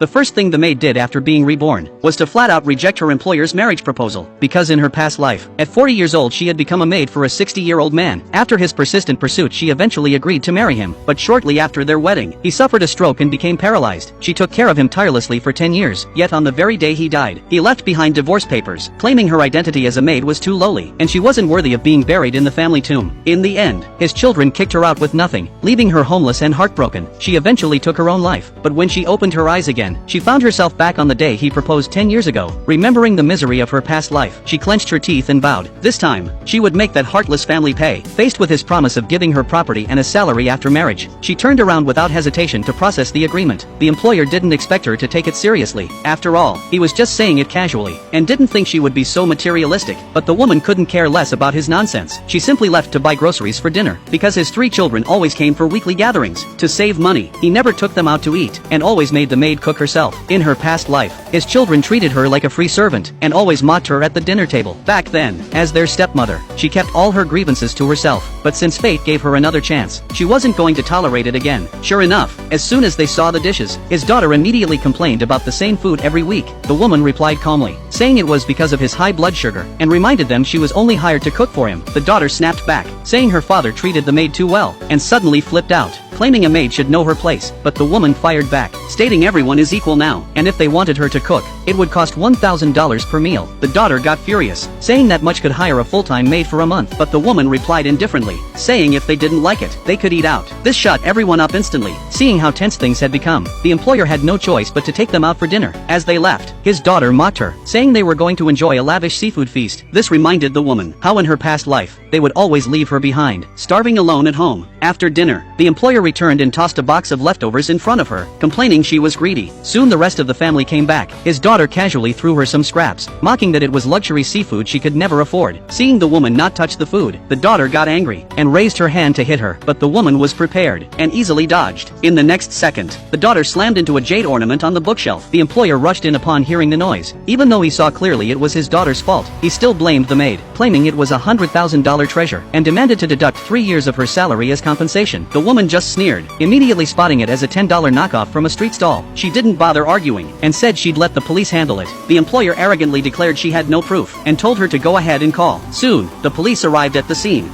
The first thing the maid did after being reborn was to flat out reject her employer's marriage proposal, because in her past life, at 40 years old she had become a maid for a 60-year-old man. After his persistent pursuit she eventually agreed to marry him, but shortly after their wedding, he suffered a stroke and became paralyzed. She took care of him tirelessly for 10 years, yet on the very day he died, he left behind divorce papers, claiming her identity as a maid was too lowly, and she wasn't worthy of being buried in the family tomb. In the end, his children kicked her out with nothing, leaving her homeless and heartbroken. She eventually took her own life, but when she opened her eyes again, she found herself back on the day he proposed 10 years ago. Remembering the misery of her past life, she clenched her teeth and vowed, this time, she would make that heartless family pay. Faced with his promise of giving her property and a salary after marriage, she turned around without hesitation to process the agreement. The employer didn't expect her to take it seriously. After all, he was just saying it casually, and didn't think she would be so materialistic. But the woman couldn't care less about his nonsense. She simply left to buy groceries for dinner, because his 3 children always came for weekly gatherings. To save money, he never took them out to eat, and always made the maid cook herself. In her past life, his children treated her like a free servant, and always mocked her at the dinner table. Back then, as their stepmother, she kept all her grievances to herself, but since fate gave her another chance, she wasn't going to tolerate it again. Sure enough, as soon as they saw the dishes, his daughter immediately complained about the same food every week. The woman replied calmly, saying it was because of his high blood sugar, and reminded them she was only hired to cook for him. The daughter snapped back, saying her father treated the maid too well, and suddenly flipped out, claiming a maid should know her place. But the woman fired back, stating everyone is equal now, and if they wanted her to cook, it would cost $1,000 per meal. The daughter got furious, saying that much could hire a full-time maid for a month, but the woman replied indifferently, saying if they didn't like it, they could eat out. This shut everyone up instantly. Seeing how tense things had become, the employer had no choice but to take them out for dinner. As they left, his daughter mocked her, saying they were going to enjoy a lavish seafood feast. This reminded the woman how in her past life, they would always leave her behind, starving alone at home. After dinner, the employer returned and tossed a box of leftovers in front of her, complaining she was greedy. Soon the rest of the family came back. His daughter casually threw her some scraps, mocking that it was luxury seafood she could never afford. Seeing the woman not touch the food, the daughter got angry, and raised her hand to hit her, but the woman was prepared, and easily dodged. In the next second, the daughter slammed into a jade ornament on the bookshelf. The employer rushed in upon hearing the noise. Even though he saw clearly it was his daughter's fault, he still blamed the maid, claiming it was a $100,000 treasure, and demanded to deduct 3 years of her salary as compensation. The woman just sneered, immediately spotting it as a $10 knockoff from a street stall. She didn't bother arguing, and said she'd let the police handle it. The employer arrogantly declared she had no proof, and told her to go ahead and call. Soon, the police arrived at the scene.